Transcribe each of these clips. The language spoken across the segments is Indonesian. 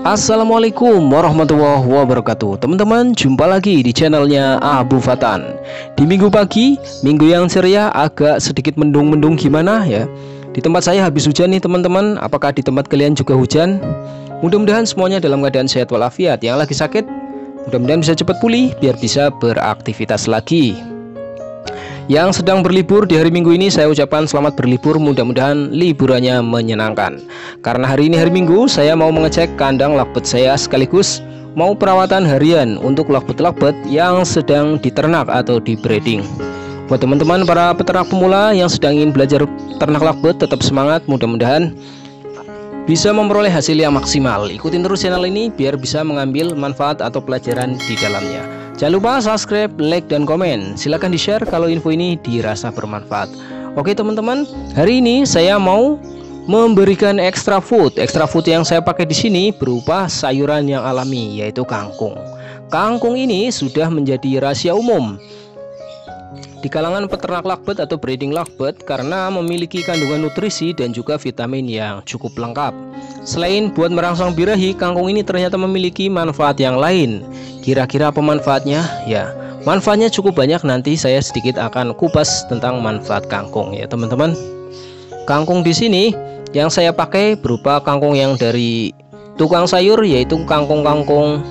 Assalamualaikum warahmatullahi wabarakatuh. Teman-teman, jumpa lagi di channelnya Abu Fatan. Di minggu pagi, minggu yang ceria, agak sedikit mendung-mendung gimana ya. Di tempat saya habis hujan nih teman-teman. Apakah di tempat kalian juga hujan? Mudah-mudahan semuanya dalam keadaan sehat walafiat. Yang lagi sakit, mudah-mudahan bisa cepat pulih biar bisa beraktivitas lagi. Yang sedang berlibur di hari Minggu ini, saya ucapkan selamat berlibur, mudah-mudahan liburannya menyenangkan. Karena hari ini hari Minggu, saya mau mengecek kandang lakbet saya sekaligus mau perawatan harian untuk lakbet-lakbet yang sedang diternak atau di breeding. Buat teman-teman para peternak pemula yang sedang ingin belajar ternak lakbet, tetap semangat, mudah-mudahan bisa memperoleh hasil yang maksimal. Ikutin terus channel ini biar bisa mengambil manfaat atau pelajaran di dalamnya. Jangan lupa subscribe, like, dan komen. Silahkan di-share kalau info ini dirasa bermanfaat. Oke teman-teman, hari ini saya mau memberikan extra food. Extra food yang saya pakai di sini berupa sayuran yang alami, yaitu kangkung. Kangkung ini sudah menjadi rahasia umum di kalangan peternak lakbet atau breeding lakbet karena memiliki kandungan nutrisi dan juga vitamin yang cukup lengkap. Selain buat merangsang birahi, kangkung ini ternyata memiliki manfaat yang lain. Kira-kira apa manfaatnya? Ya, manfaatnya cukup banyak. Nanti saya sedikit akan kupas tentang manfaat kangkung ya teman-teman. Kangkung di sini yang saya pakai berupa kangkung yang dari tukang sayur, yaitu kangkung-kangkung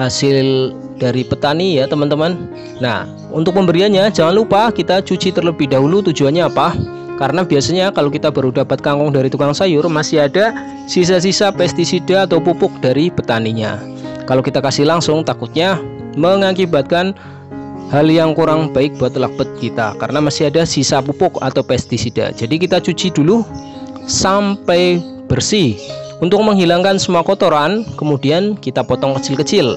hasil dari petani ya teman-teman. Nah, untuk pemberiannya jangan lupa kita cuci terlebih dahulu. Tujuannya apa? Karena biasanya kalau kita baru dapat kangkung dari tukang sayur, masih ada sisa-sisa pestisida atau pupuk dari petaninya. Kalau kita kasih langsung, takutnya mengakibatkan hal yang kurang baik buat lakbet kita, karena masih ada sisa pupuk atau pestisida. Jadi kita cuci dulu sampai bersih untuk menghilangkan semua kotoran. Kemudian kita potong kecil-kecil.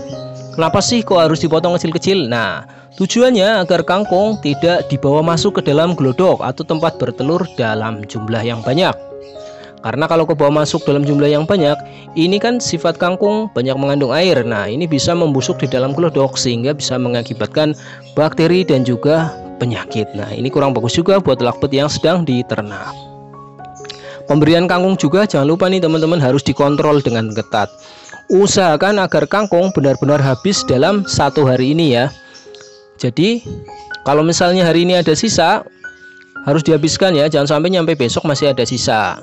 Kenapa sih kok harus dipotong kecil-kecil? Nah, tujuannya agar kangkung tidak dibawa masuk ke dalam glodok atau tempat bertelur dalam jumlah yang banyak. Karena kalau kebawa masuk dalam jumlah yang banyak, ini kan sifat kangkung banyak mengandung air. Nah, ini bisa membusuk di dalam glodok sehingga bisa mengakibatkan bakteri dan juga penyakit. Nah, ini kurang bagus juga buat lakbet yang sedang diternak. Pemberian kangkung juga jangan lupa nih teman-teman, harus dikontrol dengan ketat. Usahakan agar kangkung benar-benar habis dalam satu hari ini ya. Jadi kalau misalnya hari ini ada sisa, harus dihabiskan ya, jangan sampai nyampe besok masih ada sisa.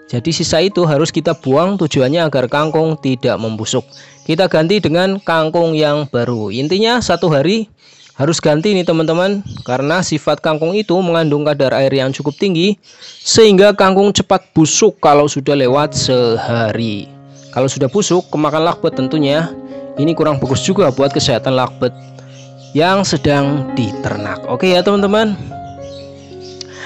Jadi sisa itu harus kita buang, tujuannya agar kangkung tidak membusuk. Kita ganti dengan kangkung yang baru. Intinya satu hari harus ganti nih teman-teman, karena sifat kangkung itu mengandung kadar air yang cukup tinggi sehingga kangkung cepat busuk kalau sudah lewat sehari. Kalau sudah busuk, kemakan lakbet tentunya ini kurang bagus juga buat kesehatan lakbet yang sedang diternak. Oke ya teman-teman.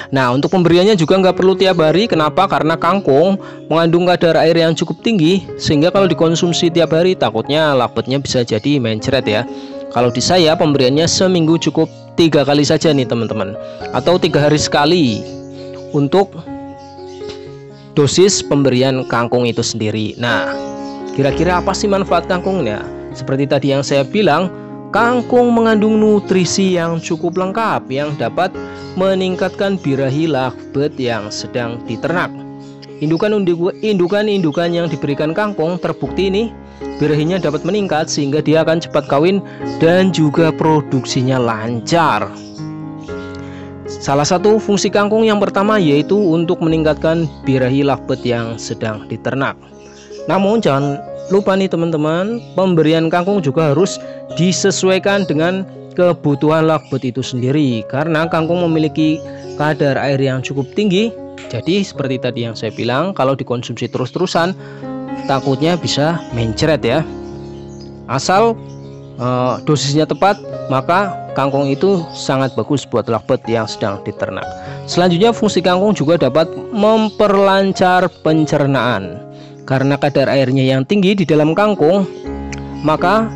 Nah, untuk pemberiannya juga nggak perlu tiap hari. Kenapa? Karena kangkung mengandung kadar air yang cukup tinggi sehingga kalau dikonsumsi tiap hari takutnya lakbetnya bisa jadi mencret ya. Kalau di saya pemberiannya seminggu cukup 3 kali saja nih teman-teman, atau 3 hari sekali untuk dosis pemberian kangkung itu sendiri. Nah, kira-kira apa sih manfaat kangkungnya? Seperti tadi yang saya bilang, kangkung mengandung nutrisi yang cukup lengkap yang dapat meningkatkan birahi lakbet yang sedang diternak. Indukan-indukan yang diberikan kangkung terbukti nih birahinya dapat meningkat sehingga dia akan cepat kawin dan juga produksinya lancar. Salah satu fungsi kangkung yang pertama yaitu untuk meningkatkan birahi lakbet yang sedang diternak. Namun jangan lupa nih teman-teman, pemberian kangkung juga harus disesuaikan dengan kebutuhan lakbet itu sendiri, karena kangkung memiliki kadar air yang cukup tinggi. Jadi seperti tadi yang saya bilang, kalau dikonsumsi terus-terusan takutnya bisa mencret ya. Asal dosisnya tepat, maka kangkung itu sangat bagus buat lakbet yang sedang diternak. Selanjutnya, fungsi kangkung juga dapat memperlancar pencernaan. Karena kadar airnya yang tinggi di dalam kangkung, maka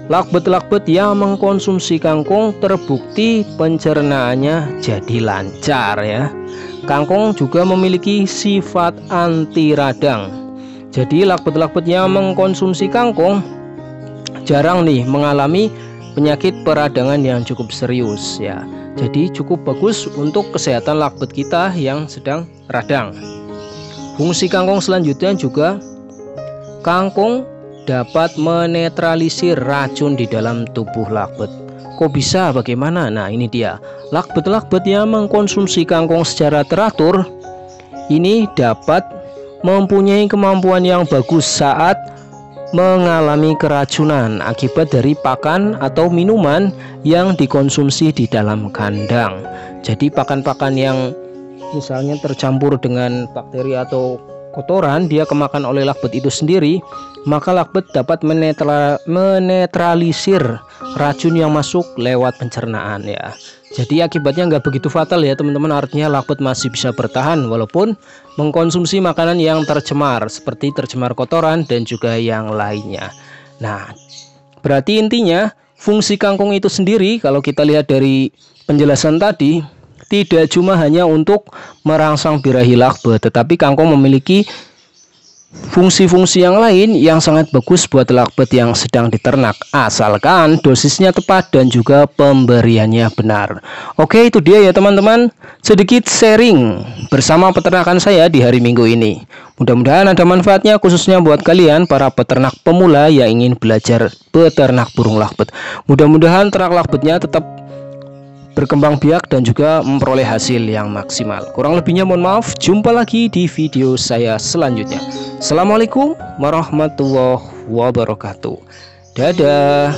lakbet-lakbet yang mengkonsumsi kangkung terbukti pencernaannya jadi lancar ya. Kangkung juga memiliki sifat anti radang. Jadi lakbet-lakbet yang mengkonsumsi kangkung jarang nih mengalami penyakit peradangan yang cukup serius ya. Jadi cukup bagus untuk kesehatan lakbet kita yang sedang radang. Fungsi kangkung selanjutnya juga kangkung dapat menetralisir racun di dalam tubuh lakbet. Kok bisa? Bagaimana? Nah, ini dia. Lakbet-lakbet yang mengkonsumsi kangkung secara teratur ini dapat mempunyai kemampuan yang bagus saat mengalami keracunan akibat dari pakan atau minuman yang dikonsumsi di dalam kandang. Jadi pakan-pakan yang misalnya tercampur dengan bakteri atau kotoran, dia kemakan oleh lakbet itu sendiri, maka lakbet dapat menetralisir racun yang masuk lewat pencernaan ya. Jadi akibatnya nggak begitu fatal ya teman-teman. Artinya lakbet masih bisa bertahan walaupun mengkonsumsi makanan yang tercemar seperti tercemar kotoran dan juga yang lainnya. Nah, berarti intinya fungsi kangkung itu sendiri kalau kita lihat dari penjelasan tadi tidak cuma hanya untuk merangsang birahi lakbet, tetapi kangkung memiliki fungsi-fungsi yang lain yang sangat bagus buat lakbet yang sedang diternak, asalkan dosisnya tepat dan juga pemberiannya benar. Oke, itu dia ya teman-teman, sedikit sharing bersama peternakan saya di hari Minggu ini. Mudah-mudahan ada manfaatnya khususnya buat kalian para peternak pemula yang ingin belajar peternak burung lakbet. Mudah-mudahan ternak lakbetnya tetap berkembang biak dan juga memperoleh hasil yang maksimal. Kurang lebihnya mohon maaf. Jumpa lagi di video saya selanjutnya. Assalamualaikum warahmatullahi wabarakatuh. Dadah.